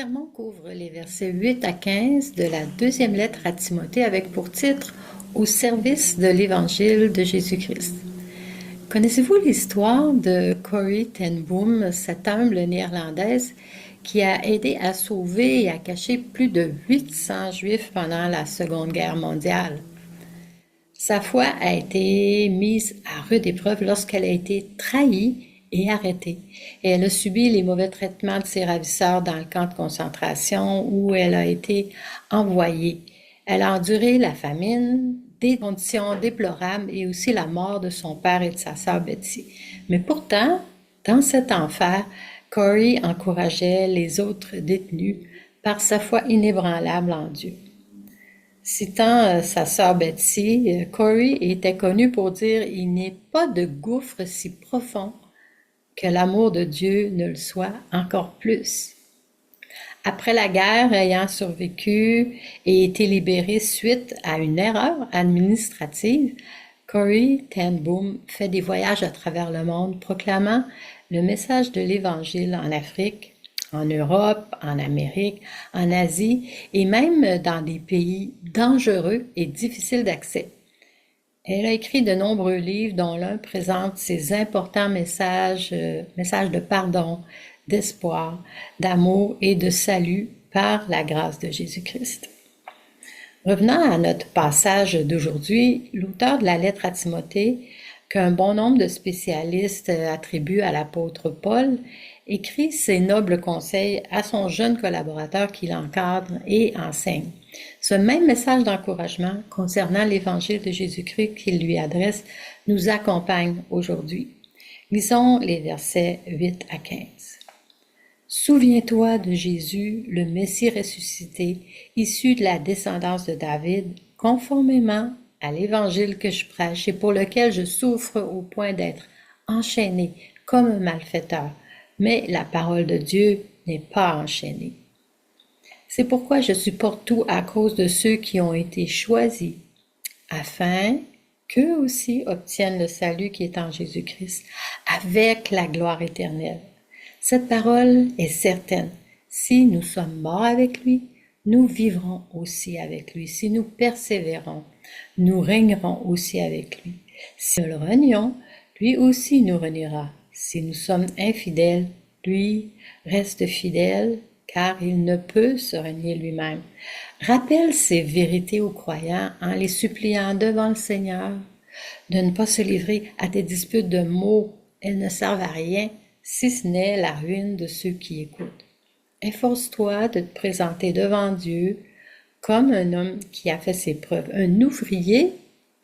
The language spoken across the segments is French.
sermon couvre les versets 8 à 15 de la deuxième lettre à Timothée avec pour titre « Au service de l'Évangile de Jésus-Christ ». Connaissez-vous l'histoire de Corrie ten Boom, cette humble néerlandaise qui a aidé à sauver et à cacher plus de 800 Juifs pendant la Seconde Guerre mondiale? Sa foi a été mise à rude épreuve lorsqu'elle a été trahie et arrêtée. Et elle a subi les mauvais traitements de ses ravisseurs dans le camp de concentration où elle a été envoyée. Elle a enduré la famine, des conditions déplorables et aussi la mort de son père et de sa sœur Betty. Mais pourtant, dans cet enfer, Corrie encourageait les autres détenus par sa foi inébranlable en Dieu. Citant sa sœur Betsy, Corrie était connue pour dire « Il n'est pas de gouffre si profond que l'amour de Dieu ne le soit encore plus. » Après la guerre, ayant survécu et été libérée suite à une erreur administrative, Corrie ten Boom fait des voyages à travers le monde proclamant le message de l'Évangile en Afrique, en Europe, en Amérique, en Asie et même dans des pays dangereux et difficiles d'accès. Elle a écrit de nombreux livres dont l'un présente ses importants messages de pardon, d'espoir, d'amour et de salut par la grâce de Jésus-Christ. Revenant à notre passage d'aujourd'hui, l'auteur de la lettre à Timothée, qu'un bon nombre de spécialistes attribuent à l'apôtre Paul, écrit ses nobles conseils à son jeune collaborateur qui l'encadre et enseigne. Ce même message d'encouragement concernant l'Évangile de Jésus-Christ qu'il lui adresse nous accompagne aujourd'hui. Lisons les versets 8 à 15. « Souviens-toi de Jésus, le Messie ressuscité, issu de la descendance de David, conformément à l'Évangile que je prêche et pour lequel je souffre au point d'être enchaîné comme un malfaiteur. Mais la parole de Dieu n'est pas enchaînée. C'est pourquoi je supporte tout à cause de ceux qui ont été choisis, afin qu'eux aussi obtiennent le salut qui est en Jésus-Christ, avec la gloire éternelle. Cette parole est certaine. Si nous sommes morts avec lui, nous vivrons aussi avec lui. Si nous persévérons, nous régnerons aussi avec lui. Si nous le renions, lui aussi nous reniera. Si nous sommes infidèles, lui reste fidèle, car il ne peut se renier lui-même. Rappelle ces vérités aux croyants en les suppliant devant le Seigneur de ne pas se livrer à des disputes de mots. Elles ne servent à rien, si ce n'est la ruine de ceux qui écoutent. Efforce-toi de te présenter devant Dieu comme un homme qui a fait ses preuves, un ouvrier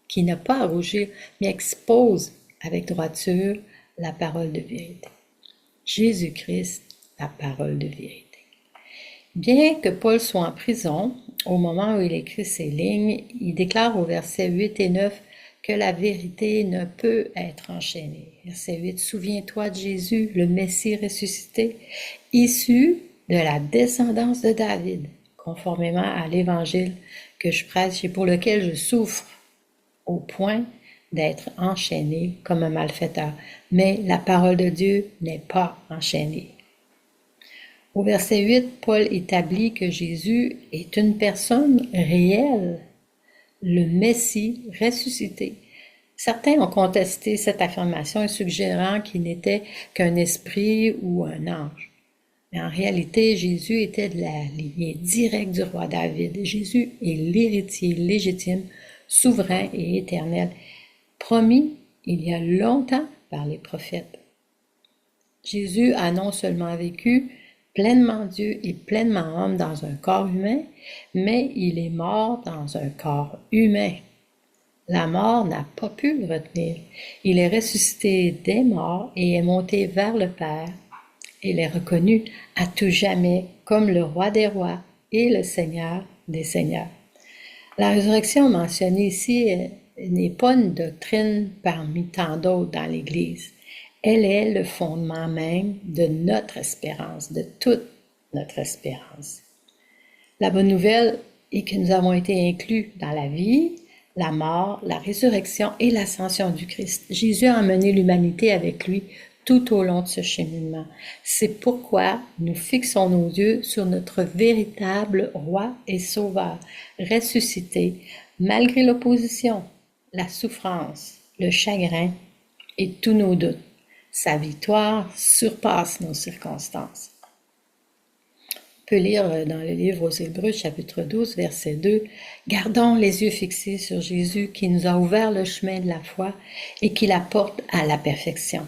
qui n'a pas à rougir, mais expose avec droiture la parole de vérité. Jésus-Christ, la parole de vérité. Bien que Paul soit en prison, au moment où il écrit ces lignes, il déclare au verset 8 et 9 que la vérité ne peut être enchaînée. Verset 8, « Souviens-toi de Jésus, le Messie ressuscité, issu de la descendance de David, conformément à l'Évangile que je prêche et pour lequel je souffre, au point d'être enchaîné comme un malfaiteur. Mais la parole de Dieu n'est pas enchaînée. » Au verset 8, Paul établit que Jésus est une personne réelle, le Messie ressuscité. Certains ont contesté cette affirmation suggérant qu'il n'était qu'un esprit ou un ange. Mais en réalité, Jésus était de la lignée directe du roi David. Jésus est l'héritier légitime, souverain et éternel, promis il y a longtemps par les prophètes. Jésus a non seulement vécu pleinement Dieu et pleinement homme dans un corps humain, mais il est mort dans un corps humain. La mort n'a pas pu le retenir. Il est ressuscité des morts et est monté vers le Père. Il est reconnu à tout jamais comme le roi des rois et le Seigneur des seigneurs. La résurrection mentionnée ici n'est pas une doctrine parmi tant d'autres dans l'Église. Elle est le fondement même de notre espérance, de toute notre espérance. La bonne nouvelle est que nous avons été inclus dans la vie, la mort, la résurrection et l'ascension du Christ. Jésus a emmené l'humanité avec lui tout au long de ce cheminement. C'est pourquoi nous fixons nos yeux sur notre véritable roi et sauveur, ressuscité, malgré l'opposition, la souffrance, le chagrin et tous nos doutes. Sa victoire surpasse nos circonstances. On peut lire dans le livre aux Hébreux, chapitre 12, verset 2, « Gardons les yeux fixés sur Jésus qui nous a ouvert le chemin de la foi et qui la porte à la perfection.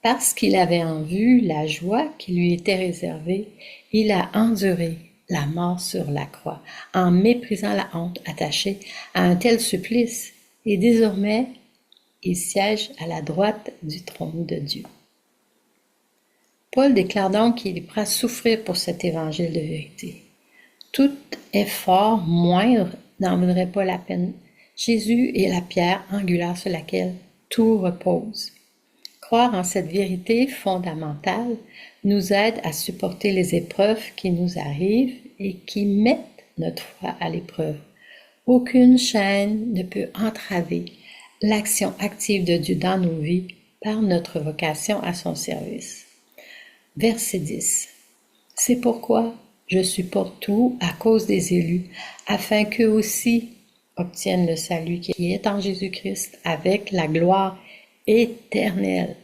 Parce qu'il avait en vue la joie qui lui était réservée, il a enduré la mort sur la croix, en méprisant la honte attachée à un tel supplice, et désormais il siège à la droite du trône de Dieu. » Paul déclare donc qu'il est prêt à souffrir pour cet évangile de vérité. Tout effort moindre n'en vaudrait pas la peine. Jésus est la pierre angulaire sur laquelle tout repose. Croire en cette vérité fondamentale nous aide à supporter les épreuves qui nous arrivent et qui mettent notre foi à l'épreuve. Aucune chaîne ne peut entraver l'action active de Dieu dans nos vies par notre vocation à son service. Verset 10. C'est pourquoi je supporte tout à cause des élus, afin qu'eux aussi obtiennent le salut qui est en Jésus-Christ avec la gloire éternelle.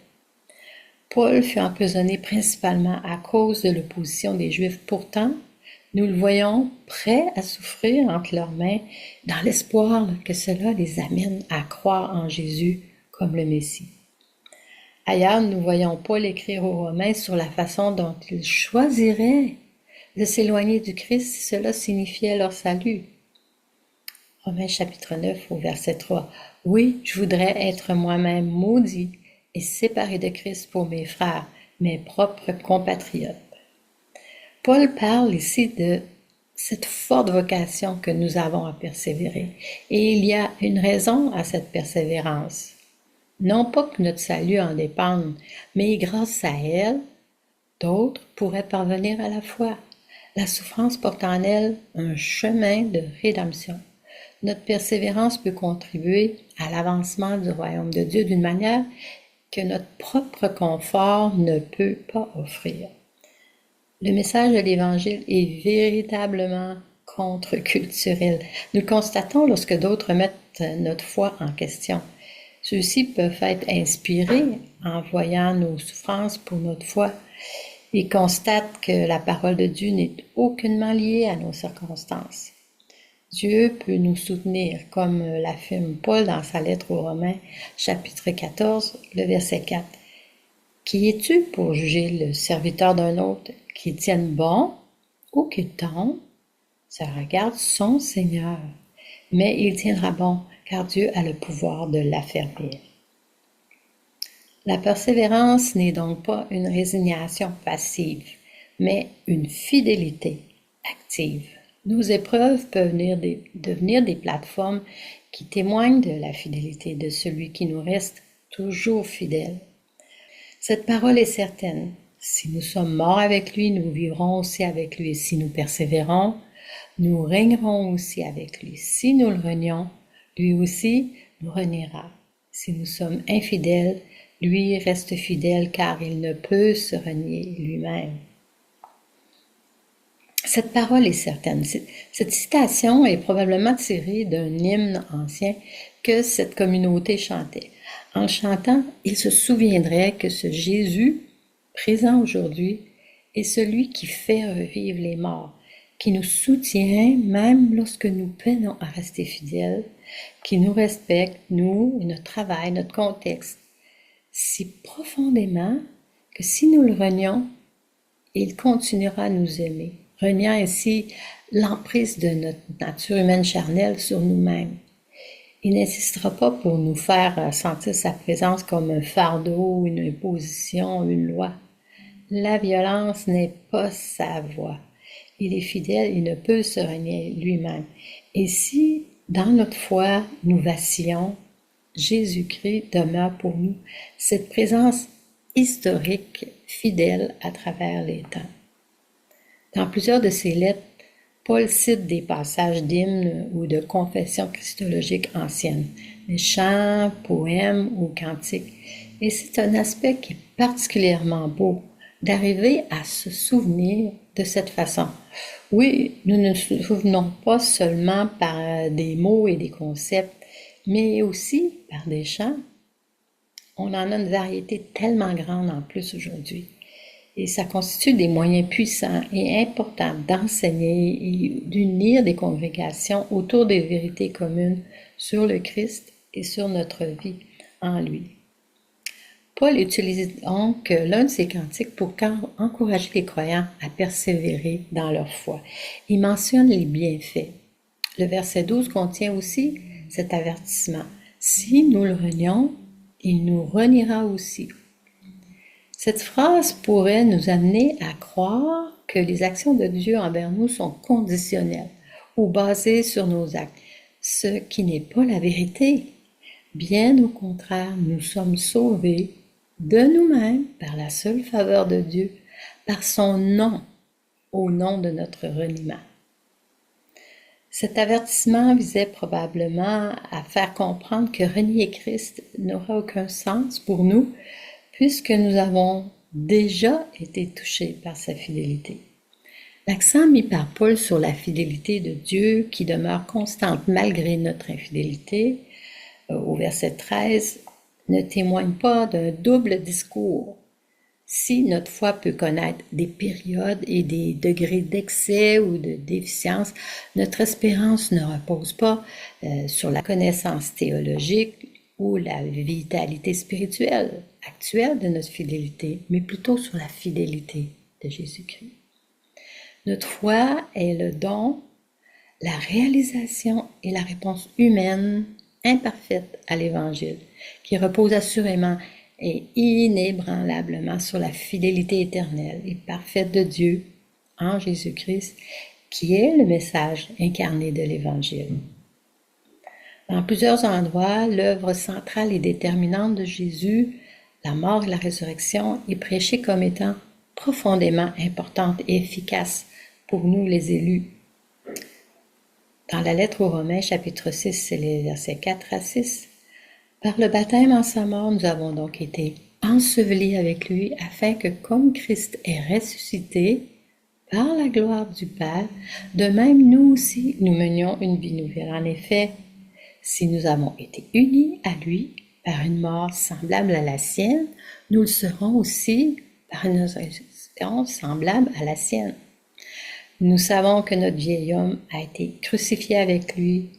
Paul fut emprisonné principalement à cause de l'opposition des Juifs. Pourtant, nous le voyons prêt à souffrir entre leurs mains dans l'espoir que cela les amène à croire en Jésus comme le Messie. Ailleurs, nous voyons Paul écrire aux Romains sur la façon dont ils choisiraient de s'éloigner du Christ si cela signifiait leur salut. Romains chapitre 9 au verset 3. « Oui, je voudrais être moi-même maudit et séparé de Christ pour mes frères, mes propres compatriotes. » Paul parle ici de cette forte vocation que nous avons à persévérer. Et il y a une raison à cette persévérance. Non pas que notre salut en dépende, mais grâce à elle, d'autres pourraient parvenir à la foi. La souffrance porte en elle un chemin de rédemption. Notre persévérance peut contribuer à l'avancement du royaume de Dieu d'une manière que notre propre confort ne peut pas offrir. Le message de l'Évangile est véritablement contre-culturel. Nous le constatons lorsque d'autres mettent notre foi en question. Ceux-ci peuvent être inspirés en voyant nos souffrances pour notre foi. Ils constatent que la parole de Dieu n'est aucunement liée à nos circonstances. Dieu peut nous soutenir, comme l'affirme Paul dans sa lettre aux Romains, chapitre 14, le verset 4. « Qui es-tu pour juger le serviteur d'un autre, qu'il tienne bon ou qu'il tombe? Ça regarde son Seigneur, mais il tiendra bon, car Dieu a le pouvoir de l'affermir. » La persévérance n'est donc pas une résignation passive, mais une fidélité active. Nos épreuves peuvent devenir des plateformes qui témoignent de la fidélité de celui qui nous reste toujours fidèle. Cette parole est certaine. Si nous sommes morts avec lui, nous vivrons aussi avec lui. Si nous persévérons, nous régnerons aussi avec lui. Si nous le renions, lui aussi nous reniera. Si nous sommes infidèles, lui reste fidèle car il ne peut se renier lui-même. Cette parole est certaine. Cette citation est probablement tirée d'un hymne ancien que cette communauté chantait. En chantant, ils se souviendraient que ce Jésus, présent aujourd'hui, est celui qui fait revivre les morts, qui nous soutient même lorsque nous peinons à rester fidèles, qui nous respecte, nous, notre travail, notre contexte, si profondément que si nous le renions, il continuera à nous aimer, reniant ainsi l'emprise de notre nature humaine charnelle sur nous-mêmes. Il n'insistera pas pour nous faire sentir sa présence comme un fardeau, une imposition, une loi. La violence n'est pas sa voie. Il est fidèle, il ne peut se renier lui-même. Et si, dans notre foi, nous vacillons, Jésus-Christ demeure pour nous cette présence historique, fidèle à travers les temps. Dans plusieurs de ses lettres, Paul cite des passages d'hymnes ou de confessions christologiques anciennes, des chants, poèmes ou cantiques. Et c'est un aspect qui est particulièrement beau, d'arriver à se souvenir de cette façon. Oui, nous ne nous souvenons pas seulement par des mots et des concepts, mais aussi par des chants. On en a une variété tellement grande en plus aujourd'hui. Et ça constitue des moyens puissants et importants d'enseigner et d'unir des congrégations autour des vérités communes sur le Christ et sur notre vie en lui. Paul utilise donc l'un de ces cantiques pour encourager les croyants à persévérer dans leur foi. Il mentionne les bienfaits. Le verset 12 contient aussi cet avertissement. Si nous le renions, il nous reniera aussi. Cette phrase pourrait nous amener à croire que les actions de Dieu envers nous sont conditionnelles ou basées sur nos actes, ce qui n'est pas la vérité. Bien au contraire, nous sommes sauvés de nous-mêmes par la seule faveur de Dieu, par son nom, au nom de notre reniement. Cet avertissement visait probablement à faire comprendre que renier Christ n'aura aucun sens pour nous, puisque nous avons déjà été touchés par sa fidélité. L'accent mis par Paul sur la fidélité de Dieu qui demeure constante malgré notre infidélité, au verset 13, ne témoigne pas d'un double discours. Si notre foi peut connaître des périodes et des degrés d'excès ou de déficience, notre espérance ne repose pas sur la connaissance théologique ou la vitalité spirituelle actuelle de notre fidélité, mais plutôt sur la fidélité de Jésus-Christ. Notre foi est le don, la réalisation et la réponse humaine imparfaite à l'Évangile, qui repose assurément et inébranlablement sur la fidélité éternelle et parfaite de Dieu en Jésus-Christ, qui est le message incarné de l'Évangile. Dans plusieurs endroits, l'œuvre centrale et déterminante de Jésus, la mort et la résurrection, est prêchée comme étant profondément importante et efficace pour nous les élus. Dans la lettre aux Romains, chapitre 6, c'est les versets 4 à 6. Par le baptême en sa mort, nous avons donc été ensevelis avec lui, afin que, comme Christ est ressuscité par la gloire du Père, de même nous aussi, nous menions une vie nouvelle. En effet, si nous avons été unis à lui par une mort semblable à la sienne, nous le serons aussi par une résurrection semblable à la sienne. Nous savons que notre vieil homme a été crucifié avec lui,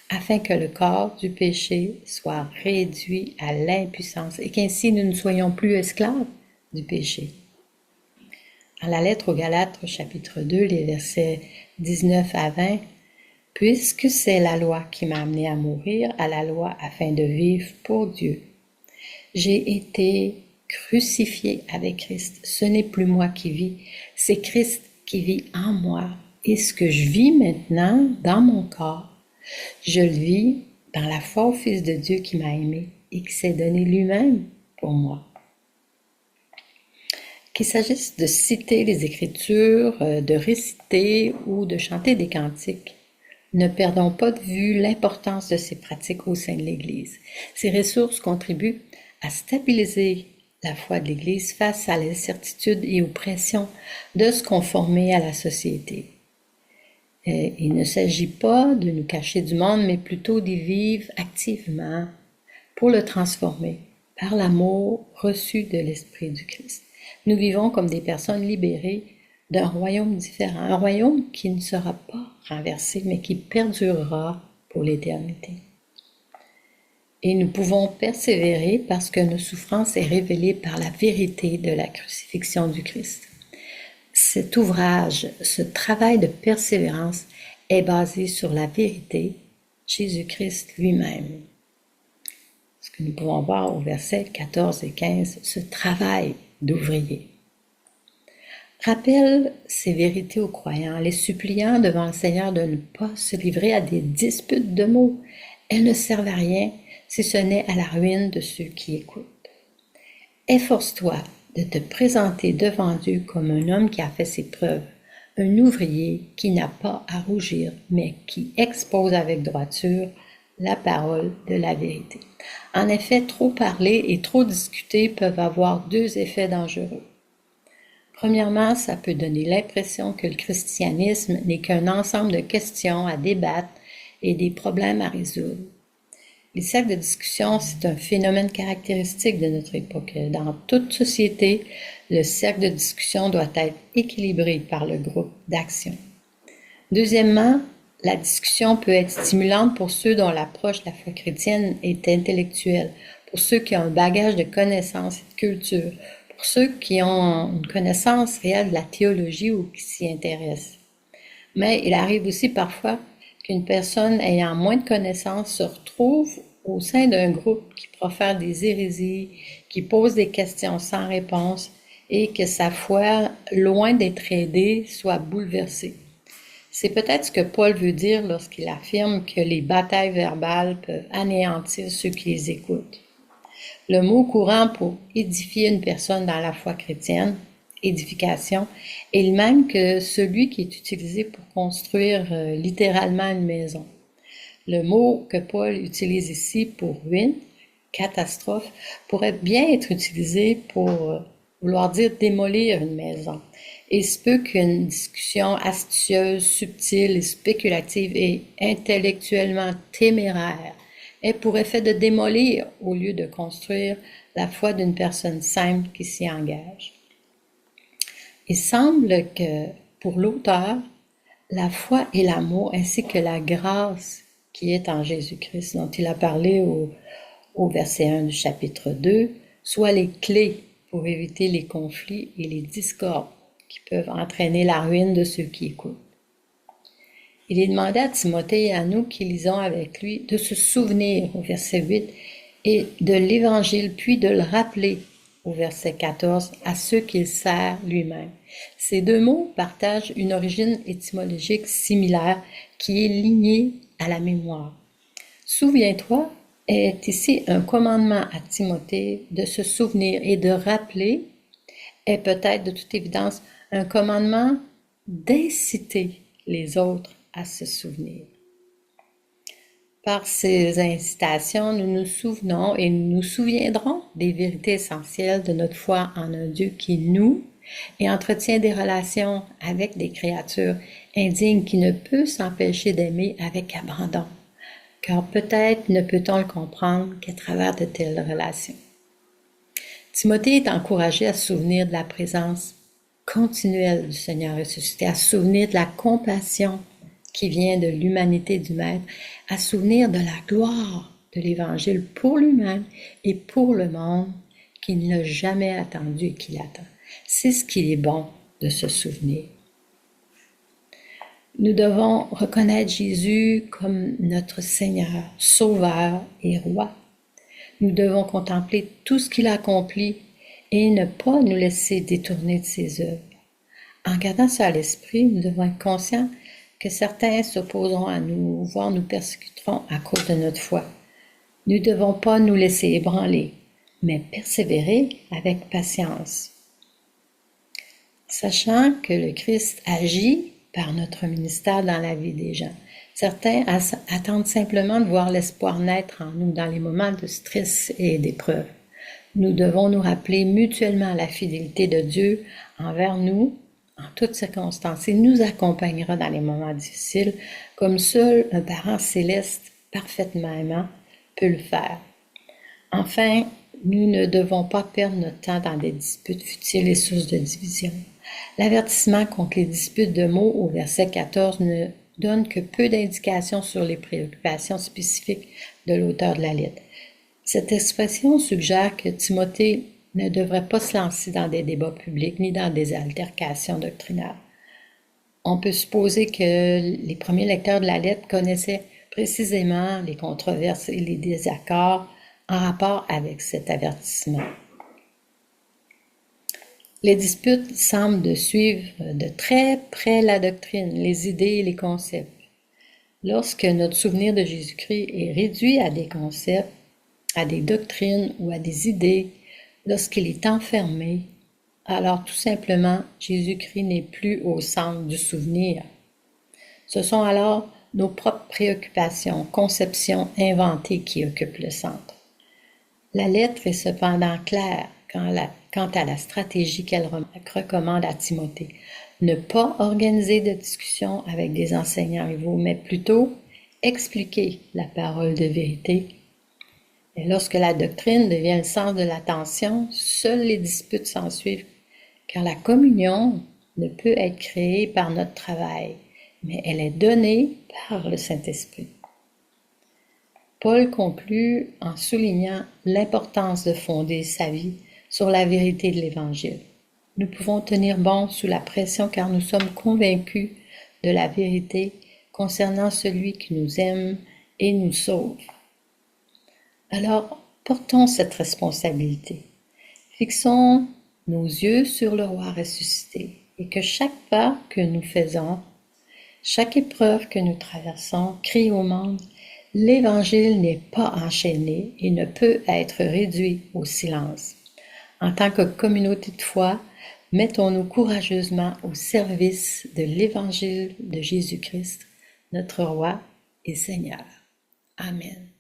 afin que le corps du péché soit réduit à l'impuissance et qu'ainsi nous ne soyons plus esclaves du péché. Dans la lettre aux Galates, chapitre 2, les versets 19 à 20, « Puisque c'est la loi qui m'a amené à mourir, à la loi afin de vivre pour Dieu. J'ai été crucifié avec Christ. Ce n'est plus moi qui vis, c'est Christ qui vit en moi. Et ce que je vis maintenant dans mon corps, je le vis dans la foi au Fils de Dieu qui m'a aimé et qui s'est donné lui-même pour moi. » Qu'il s'agisse de citer les Écritures, de réciter ou de chanter des cantiques, ne perdons pas de vue l'importance de ces pratiques au sein de l'Église. Ces ressources contribuent à stabiliser la foi de l'Église face à l'incertitude et aux pressions de se conformer à la société. Il ne s'agit pas de nous cacher du monde, mais plutôt d'y vivre activement pour le transformer par l'amour reçu de l'Esprit du Christ. Nous vivons comme des personnes libérées d'un royaume différent, un royaume qui ne sera pas renversé, mais qui perdurera pour l'éternité. Et nous pouvons persévérer parce que nos souffrances est révélée par la vérité de la crucifixion du Christ. Cet ouvrage, ce travail de persévérance est basé sur la vérité, Jésus-Christ lui-même. Ce que nous pouvons voir au verset 14 et 15, ce travail d'ouvrier. Rappelle ces vérités aux croyants, les suppliant devant le Seigneur de ne pas se livrer à des disputes de mots. Elles ne servent à rien si ce n'est à la ruine de ceux qui écoutent. Efforce-toi de te présenter devant Dieu comme un homme qui a fait ses preuves, un ouvrier qui n'a pas à rougir, mais qui expose avec droiture la parole de la vérité. En effet, trop parler et trop discuter peuvent avoir deux effets dangereux. Premièrement, ça peut donner l'impression que le christianisme n'est qu'un ensemble de questions à débattre et des problèmes à résoudre. Les cercles de discussion, c'est un phénomène caractéristique de notre époque. Dans toute société, le cercle de discussion doit être équilibré par le groupe d'action. Deuxièmement, la discussion peut être stimulante pour ceux dont l'approche de la foi chrétienne est intellectuelle, pour ceux qui ont un bagage de connaissances et de culture, pour ceux qui ont une connaissance réelle de la théologie ou qui s'y intéressent. Mais il arrive aussi parfois qu'une personne ayant moins de connaissances se retrouve au sein d'un groupe qui profère des hérésies, qui pose des questions sans réponse et que sa foi, loin d'être aidée, soit bouleversée. C'est peut-être ce que Paul veut dire lorsqu'il affirme que les batailles verbales peuvent anéantir ceux qui les écoutent. Le mot courant pour édifier une personne dans la foi chrétienne, édification, est le même que celui qui est utilisé pour construire littéralement une maison. Le mot que Paul utilise ici pour ruine, catastrophe, pourrait bien être utilisé pour vouloir dire démolir une maison. Et il se peut qu'une discussion astucieuse, subtile et spéculative et intellectuellement téméraire ait pour effet de démolir au lieu de construire la foi d'une personne simple qui s'y engage. Il semble que pour l'auteur, la foi et l'amour ainsi que la grâce qui est en Jésus-Christ, dont il a parlé au verset 1 du chapitre 2, soient les clés pour éviter les conflits et les discordes qui peuvent entraîner la ruine de ceux qui écoutent. Il est demandé à Timothée et à nous qui lisons avec lui de se souvenir au verset 8 et de l'Évangile, puis de le rappeler au verset 14 à ceux qu'il sert lui-même. Ces deux mots partagent une origine étymologique similaire qui est lignée à la mémoire. Souviens-toi est ici un commandement à Timothée de se souvenir et de rappeler est peut-être de toute évidence un commandement d'inciter les autres à se souvenir. Par ces incitations, nous nous souvenons et nous nous souviendrons des vérités essentielles de notre foi en un Dieu qui nous et entretient des relations avec des créatures indignes qui ne peut s'empêcher d'aimer avec abandon, car peut-être ne peut-on le comprendre qu'à travers de telles relations. Timothée est encouragé à se souvenir de la présence continuelle du Seigneur ressuscité, à se souvenir de la compassion qui vient de l'humanité du Maître, à se souvenir de la gloire de l'Évangile pour lui-même et pour le monde qu'il n'a jamais attendu et qu'il attend. C'est ce qu'il est bon de se souvenir. Nous devons reconnaître Jésus comme notre Seigneur, Sauveur et Roi. Nous devons contempler tout ce qu'il a accompli et ne pas nous laisser détourner de ses œuvres. En gardant ça à l'esprit, nous devons être conscients que certains s'opposeront à nous, voire nous persécuteront à cause de notre foi. Nous ne devons pas nous laisser ébranler, mais persévérer avec patience. Sachant que le Christ agit par notre ministère dans la vie des gens. Certains attendent simplement de voir l'espoir naître en nous dans les moments de stress et d'épreuve. Nous devons nous rappeler mutuellement la fidélité de Dieu envers nous en toutes circonstances. Il nous accompagnera dans les moments difficiles comme seul un parent céleste parfaitement aimant peut le faire. Enfin, nous ne devons pas perdre notre temps dans des disputes futiles et sources de division. L'avertissement contre les disputes de mots au verset 14 ne donne que peu d'indications sur les préoccupations spécifiques de l'auteur de la lettre. Cette expression suggère que Timothée ne devrait pas se lancer dans des débats publics ni dans des altercations doctrinales. On peut supposer que les premiers lecteurs de la lettre connaissaient précisément les controverses et les désaccords en rapport avec cet avertissement. Les disputes semblent de suivre de très près la doctrine, les idées et les concepts. Lorsque notre souvenir de Jésus-Christ est réduit à des concepts, à des doctrines ou à des idées, lorsqu'il est enfermé, alors tout simplement, Jésus-Christ n'est plus au centre du souvenir. Ce sont alors nos propres préoccupations, conceptions inventées qui occupent le centre. La lettre est cependant claire quant à la stratégie qu'elle recommande à Timothée. Ne pas organiser de discussion avec des enseignants rivaux, mais plutôt expliquer la parole de vérité. Et lorsque la doctrine devient le centre de l'attention, seules les disputes s'ensuivent, car la communion ne peut être créée par notre travail, mais elle est donnée par le Saint-Esprit. Paul conclut en soulignant l'importance de fonder sa vie sur la vérité de l'Évangile. Nous pouvons tenir bon sous la pression car nous sommes convaincus de la vérité concernant celui qui nous aime et nous sauve. Alors, portons cette responsabilité. Fixons nos yeux sur le roi ressuscité et que chaque pas que nous faisons, chaque épreuve que nous traversons, crie au monde: l'Évangile n'est pas enchaîné et ne peut être réduit au silence. En tant que communauté de foi, mettons-nous courageusement au service de l'Évangile de Jésus-Christ, notre Roi et Seigneur. Amen.